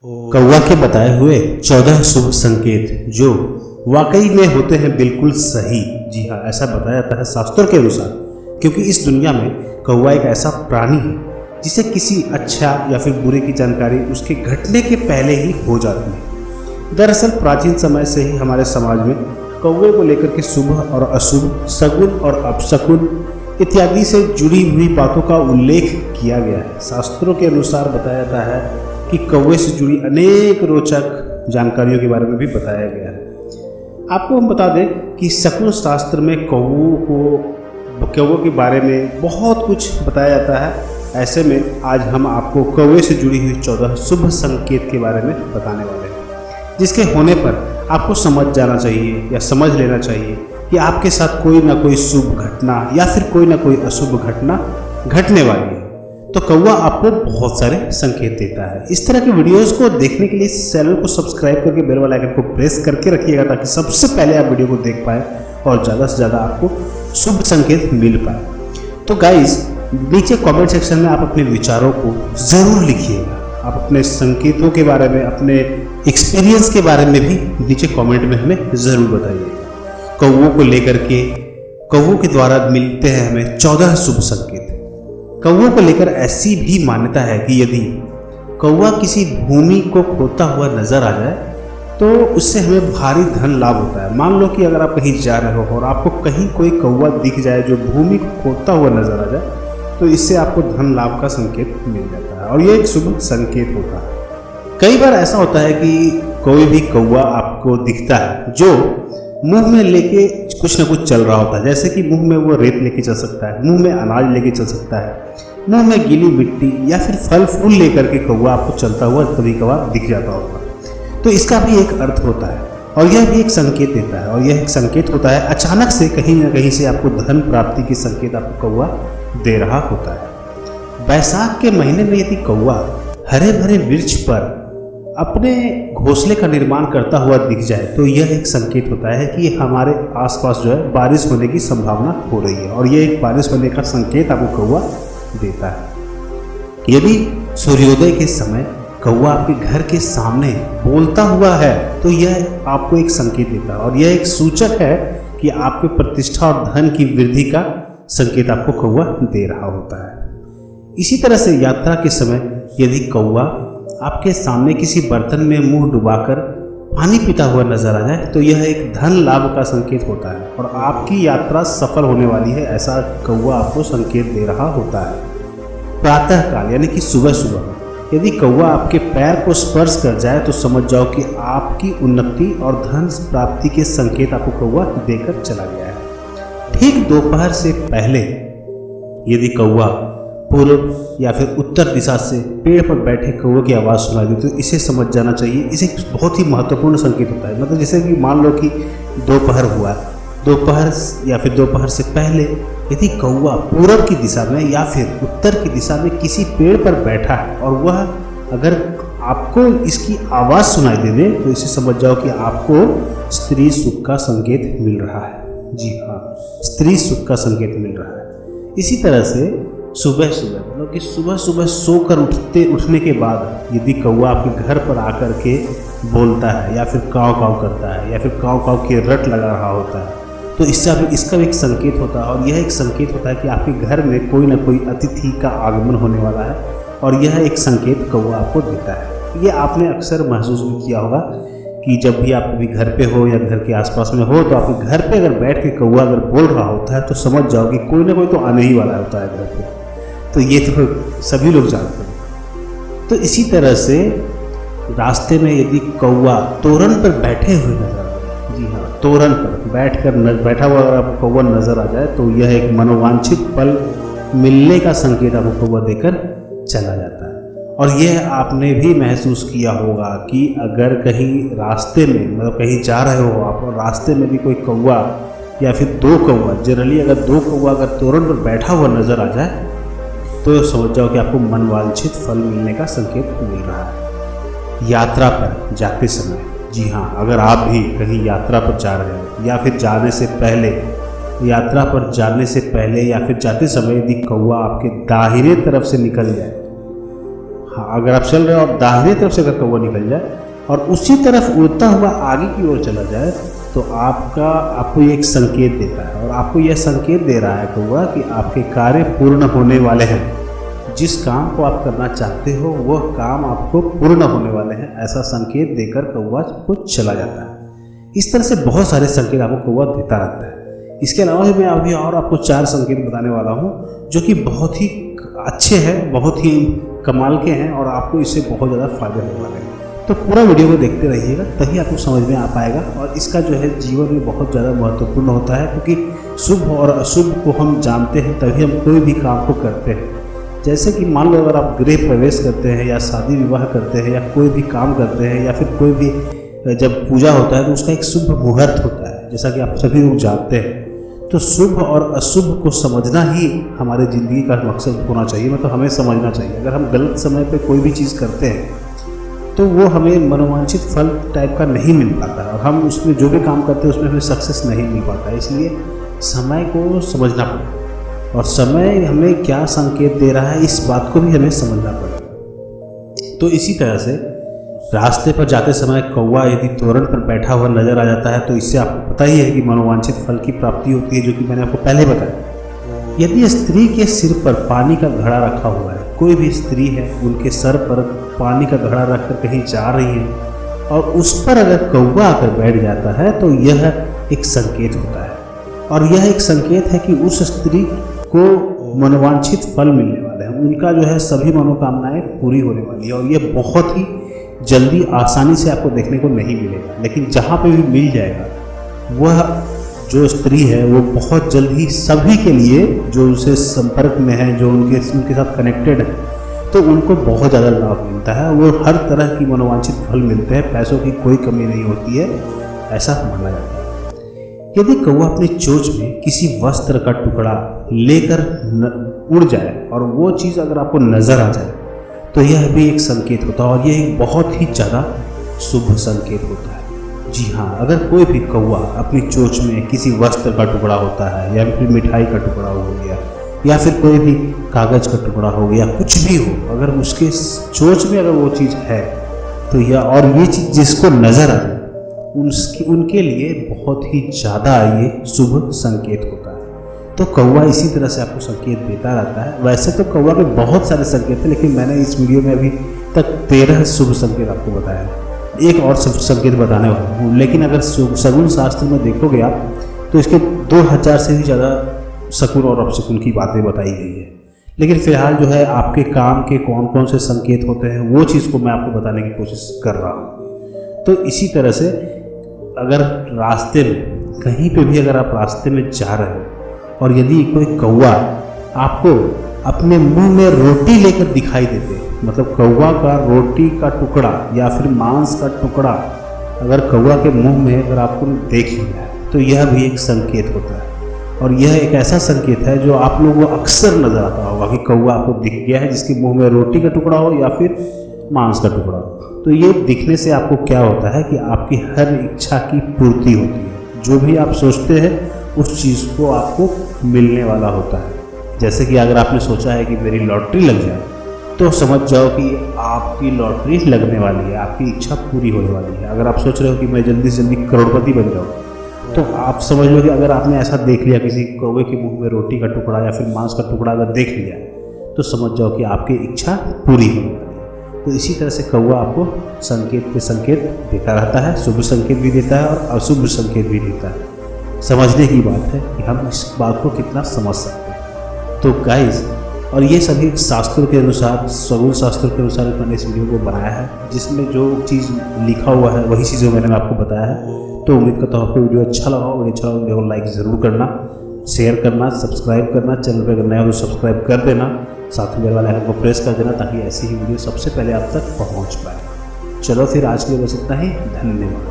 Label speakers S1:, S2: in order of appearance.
S1: कौवा के बताए हुए 14 शुभ संकेत जो वाकई में होते हैं बिल्कुल सही। जी हाँ, ऐसा बताया जाता है शास्त्रों के अनुसार, क्योंकि इस दुनिया में कौवा एक ऐसा प्राणी है जिसे किसी अच्छा या फिर बुरे की जानकारी उसके घटने के पहले ही हो जाती है। दरअसल प्राचीन समय से ही हमारे समाज में कौवे को लेकर के शुभ और अशुभ, सगुन और अपशकुन इत्यादि से जुड़ी हुई बातों का उल्लेख किया गया है। शास्त्रों के अनुसार बताया जाता है कि कौवे से जुड़ी अनेक रोचक जानकारियों के बारे में भी बताया गया है। आपको हम बता दें कि शकुन शास्त्र में कौवों के बारे में बहुत कुछ बताया जाता है। ऐसे में आज हम आपको कौवे से जुड़ी हुई 14 शुभ संकेत के बारे में बताने वाले हैं, जिसके होने पर आपको समझ जाना चाहिए या समझ लेना चाहिए कि आपके साथ कोई ना कोई शुभ घटना या फिर कोई ना कोई अशुभ घटना घटने वाली है। तो कौवा आपको बहुत सारे संकेत देता है। इस तरह के वीडियोस को देखने के लिए इस चैनल को सब्सक्राइब करके बेल वाला आइकन को प्रेस करके रखिएगा, ताकि सबसे पहले आप वीडियो को देख पाए और ज़्यादा से ज़्यादा आपको शुभ संकेत मिल पाए। तो गाइज, नीचे कमेंट सेक्शन में आप अपने विचारों को ज़रूर लिखिएगा। आप अपने संकेतों के बारे में, अपने एक्सपीरियंस के बारे में भी नीचे कॉमेंट में हमें ज़रूर बताइएगा। कौवों को लेकर के कौवों के द्वारा मिलते हैं हमें 14 शुभ संकेत। कौवों को लेकर ऐसी भी मान्यता है कि यदि कौवा किसी भूमि को खोदता हुआ नजर आ जाए तो उससे हमें भारी धन लाभ होता है। मान लो कि अगर आप कहीं जा रहे हो और आपको कहीं कोई कौवा दिख जाए जो भूमि को खोदता हुआ नजर आ जाए, तो इससे आपको धन लाभ का संकेत मिल जाता है और ये एक शुभ संकेत होता है। कई बार ऐसा होता है कि कोई भी कौवा आपको दिखता है जो मुंह में लेके कुछ ना कुछ चल रहा होता है, जैसे कि मुंह में वो रेत लेके चल सकता है, मुंह में अनाज लेके चल सकता है, मुंह में गीली मिट्टी या फिर फल फूल लेकर के कौवा आपको चलता हुआ कभी कभार दिख जाता होगा। तो इसका भी एक अर्थ होता है और यह भी एक संकेत देता है, और यह एक संकेत होता है अचानक से कहीं ना कहीं से आपको धन प्राप्ति के संकेत आपको कौवा दे रहा होता है। बैसाख के महीने में यदि कौवा हरे भरे वृक्ष पर अपने घोंसले का निर्माण करता हुआ दिख जाए तो यह एक संकेत होता है कि हमारे आसपास जो है बारिश होने की संभावना हो रही है, और यह एक बारिश होने का संकेत आपको कौवा देता है। यदि सूर्योदय के समय कौवा आपके घर के सामने बोलता हुआ है तो यह आपको एक संकेत देता है, और यह एक सूचक है कि आपके प्रतिष्ठा और धन की वृद्धि का संकेत आपको कौवा दे रहा होता है। इसी तरह से यात्रा के समय यदि कौवा आपके सामने किसी बर्तन में मुंह डुबाकर पानी पीता हुआ नजर आ जाए तो यह एक धन लाभ का संकेत होता है और आपकी यात्रा सफल होने वाली है, ऐसा कौवा आपको संकेत दे रहा होता है। प्रातः काल यानी कि सुबह सुबह यदि कौवा आपके पैर को स्पर्श कर जाए तो समझ जाओ कि आपकी उन्नति और धन प्राप्ति के संकेत आपको कौवा देकर चला गया है। ठीक दोपहर से पहले यदि कौवा पूर्व या फिर उत्तर दिशा से पेड़ पर बैठे कौवे की आवाज़ सुनाई दी तो इसे समझ जाना चाहिए, इसे बहुत ही महत्वपूर्ण संकेत होता है। मतलब जैसे कि मान लो कि दोपहर हुआ, दोपहर या फिर दोपहर से पहले यदि कौवा पूर्व की दिशा में या फिर उत्तर की दिशा में किसी पेड़ पर बैठा है और वह अगर आपको इसकी आवाज़ सुनाई दे दे तो इसे समझ जाओ कि आपको स्त्री सुख का संकेत मिल रहा है। जी हाँ, स्त्री सुख का संकेत मिल रहा है। इसी तरह से सुबह सुबह मतलब कि सुबह सुबह सोकर उठने के बाद यदि कौवा आपके घर पर आकर के बोलता है या फिर काव काव करता है या फिर काव काव के रट लगा रहा होता है तो इसका भी एक संकेत होता है, और यह एक संकेत होता है कि आपके घर में कोई ना कोई अतिथि का आगमन होने वाला है, और यह एक संकेत कौवा आपको देता है। ये आपने अक्सर महसूस भी किया होगा कि जब भी आप कभी घर पे हो या घर के आसपास में हो तो आपके घर पे अगर बैठ के कौवा अगर बोल रहा होता है तो समझ जाओ कि कोई ना कोई तो आने ही वाला होता है घर पे। तो ये तो सभी लोग जानते हैं। तो इसी तरह से रास्ते में यदि कौवा तोरण पर बैठे हुए नजर आ जाए, जी हाँ, तोरण पर बैठा हुआ अगर आपको कौवा नजर आ जाए तो यह एक मनोवांछित फल मिलने का संकेत आपको कौवा देकर चला जाता है। और यह आपने भी महसूस किया होगा कि अगर कहीं रास्ते में मतलब कहीं जा रहे हो आप और रास्ते में भी कोई कौवा या फिर दो कौवा, जनरली अगर दो कौवा अगर तोरण पर बैठा हुआ नजर आ जाए तो समझ जाओ कि आपको मनवांछित फल मिलने का संकेत मिल रहा है। यात्रा पर जाते समय, जी हाँ, अगर आप भी कहीं यात्रा पर जा रहे हो या फिर जाने से पहले, यात्रा पर जाने से पहले या फिर जाते समय यदि कौवा आपके दाहिने तरफ से निकल जाए, हाँ, अगर आप चल रहे हो और दाहिने तरफ से अगर कौवा निकल जाए और उसी तरफ उड़ता हुआ आगे की ओर चला जाए तो आपको ये एक संकेत देता है, और आपको यह संकेत दे रहा है कौवा कि आपके कार्य पूर्ण होने वाले हैं। जिस काम को आप करना चाहते हो वह काम आपको पूर्ण होने वाले हैं, ऐसा संकेत देकर कौवा को चला जाता है। इस तरह से बहुत सारे संकेत आपको कौवा देता रहता है। इसके अलावा मैं अभी और आपको 4 संकेत बताने वाला हूँ जो कि बहुत ही अच्छे हैं, बहुत ही कमाल के हैं और आपको इससे बहुत ज़्यादा फायदे होने वाले हैं। तो पूरा वीडियो को देखते रहिएगा, तभी आपको समझ में आ पाएगा। और इसका जो है जीवन में बहुत ज़्यादा महत्वपूर्ण होता है, क्योंकि शुभ और अशुभ को हम जानते हैं तभी हम कोई भी काम को करते हैं। जैसे कि मान लो अगर आप गृह प्रवेश करते हैं या शादी विवाह करते हैं या कोई भी काम करते हैं या फिर कोई भी जब पूजा होता है तो उसका एक शुभ मुहूर्त होता है, जैसा कि आप सभी लोग जानते हैं। तो शुभ और अशुभ को समझना ही हमारे ज़िंदगी का मकसद होना चाहिए, मतलब हमें समझना चाहिए। अगर हम गलत समय पे कोई भी चीज़ करते हैं तो वो हमें मनोवांछित फल टाइप का नहीं मिल पाता और हम उसमें जो भी काम करते हैं उसमें हमें सक्सेस नहीं मिल पाता। इसलिए समय को समझना पड़ेगा और समय हमें क्या संकेत दे रहा है इस बात को भी हमें समझना पड़ेगा। तो इसी तरह से रास्ते पर जाते समय कौवा यदि तोरण पर बैठा हुआ नजर आ जाता है तो इससे आपको पता ही है कि मनोवांछित फल की प्राप्ति होती है, जो कि मैंने आपको पहले बताया। यदि स्त्री के सिर पर पानी का घड़ा रखा हुआ है, कोई भी स्त्री है उनके सर पर पानी का घड़ा रखकर कहीं जा रही है और उस पर अगर कौवा आकर बैठ जाता है तो यह एक संकेत होता है, और यह एक संकेत है कि उस स्त्री को मनोवांछित फल मिलने वाले हैं, उनका जो है सभी मनोकामनाएं पूरी होने वाली है। और यह बहुत ही जल्दी आसानी से आपको देखने को नहीं मिलेगा, लेकिन जहाँ पे भी मिल जाएगा वह जो स्त्री है वो बहुत जल्द ही सभी के लिए जो उनसे संपर्क में है, जो उनके साथ कनेक्टेड है, तो उनको बहुत ज़्यादा लाभ मिलता है। वो हर तरह की मनोवांछित फल मिलते हैं, पैसों की कोई कमी नहीं होती है, ऐसा माना जाता है। यदि कौवा अपनी चोंच में किसी वस्त्र का टुकड़ा लेकर उड़ जाए और वो चीज़ अगर आपको नज़र आ जाए तो यह भी एक संकेत होता है, और यह एक बहुत ही ज़्यादा शुभ संकेत होता है। जी हाँ, अगर कोई भी कौवा अपनी चोंच में किसी वस्त्र का टुकड़ा होता है या फिर मिठाई का टुकड़ा हो गया या फिर कोई भी कागज़ का टुकड़ा हो गया, कुछ भी हो, अगर उसके चोंच में अगर वो चीज़ है तो यह और ये चीज़ जिसको नज़र आ जाए उनके लिए बहुत ही ज़्यादा ये शुभ संकेत होता है। तो कौवा इसी तरह से आपको संकेत देता रहता है। वैसे तो कौवा के बहुत सारे संकेत हैं, लेकिन मैंने इस वीडियो में अभी तक 13 शुभ संकेत आपको बताया है। एक और संकेत बताने वाला हूँ, लेकिन अगर शगुन शास्त्र में देखोगे आप तो इसके 2000 से भी ज़्यादा शकुन और अपशकुन की बातें बताई गई है। लेकिन फिलहाल जो है आपके काम के कौन कौन से संकेत होते हैं वो चीज़ को मैं आपको बताने की कोशिश कर रहा हूँ। तो इसी तरह से अगर रास्ते में कहीं पे भी अगर आप रास्ते में जा रहे हो और यदि कोई कौवा आपको अपने मुंह में रोटी लेकर दिखाई देते, मतलब कौवा का रोटी का टुकड़ा या फिर मांस का टुकड़ा अगर कौवा के मुंह में अगर आपको देख लिया तो यह भी एक संकेत होता है। और यह एक ऐसा संकेत है जो आप लोगों को अक्सर नजर आता होगा कि कौवा आपको दिख गया है जिसके मुंह में रोटी का टुकड़ा हो या फिर मांस का टुकड़ा हो। तो ये दिखने से आपको क्या होता है कि आपकी हर इच्छा की पूर्ति होती है, जो भी आप सोचते हैं उस चीज़ को आपको मिलने वाला होता है। जैसे कि अगर आपने सोचा है कि मेरी लॉटरी लग जाए तो समझ जाओ कि आपकी लॉटरी लगने वाली है, आपकी इच्छा पूरी होने वाली है। अगर आप सोच रहे हो कि मैं जल्दी से जल्दी करोड़पति बन जाऊँ तो आप समझ लो कि अगर आपने ऐसा देख लिया, किसी कौवे के मुंह में रोटी का टुकड़ा या फिर मांस का टुकड़ा अगर देख लिया तो समझ जाओ कि आपकी इच्छा पूरी होने वाली है। तो इसी तरह से कौवा आपको संकेत पे संकेत देता रहता है, शुभ संकेत भी देता है और अशुभ संकेत भी देता है। समझने की बात है कि हम इस बात को कितना समझ सकते हैं। तो गाइज, और ये सभी शास्त्रों के अनुसार, शगुन शास्त्रों के अनुसार मैंने इस वीडियो को बनाया है, जिसमें जो चीज़ लिखा हुआ है वही चीज़ें मैंने आपको बताया है। तो उम्मीद करता हूँ आपको वीडियो अच्छा लगा हो। वीडियो अच्छा लगा वीडियो को लाइक ज़रूर करना, शेयर करना, सब्सक्राइब करना, चैनल पर अगर नया हो तो सब्सक्राइब कर देना, साथ में बेल वाले आइकन को प्रेस कर देना ताकि ऐसी ही वीडियो सबसे पहले आप तक पहुँच पाए। चलो फिर आज के लिए बस इतना ही, धन्यवाद।